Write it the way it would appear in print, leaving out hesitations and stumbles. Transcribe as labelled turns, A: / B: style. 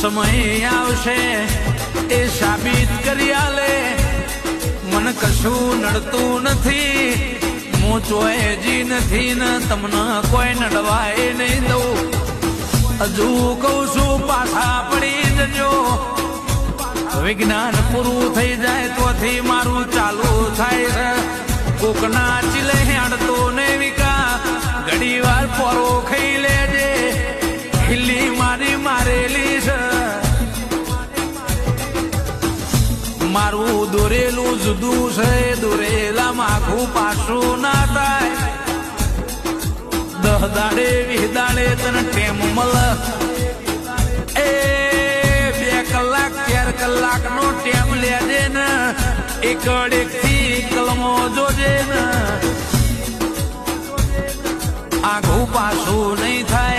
A: સમય આવશે એ સાબિત કરી આલે મન કશું નડતું નથી હું ચોયજી નથી ને તમને કોઈ નડવાય નહીં દઉં હજુ કહું છું પાછા પડી જજો વિજ્ઞાન પૂરું થઈ જાય તોથી મારું ચાલુ થાય છે કોકના ચીલે હેડતો ને વિકા ઘડી વાર પોરો ખાઈ લેજે ખીલી મારી મારેલી છે મારું દોરેલું જુદું છે દોરેલા માખું પાછું ના થાય 10 દાડે 20 દાડે તને ટેમ મળ એ 2 કલાક 4 કલાકનો ટેમ લેજે ને એક થી કલમો જોજે ને આઘું પાછું નહીં થાય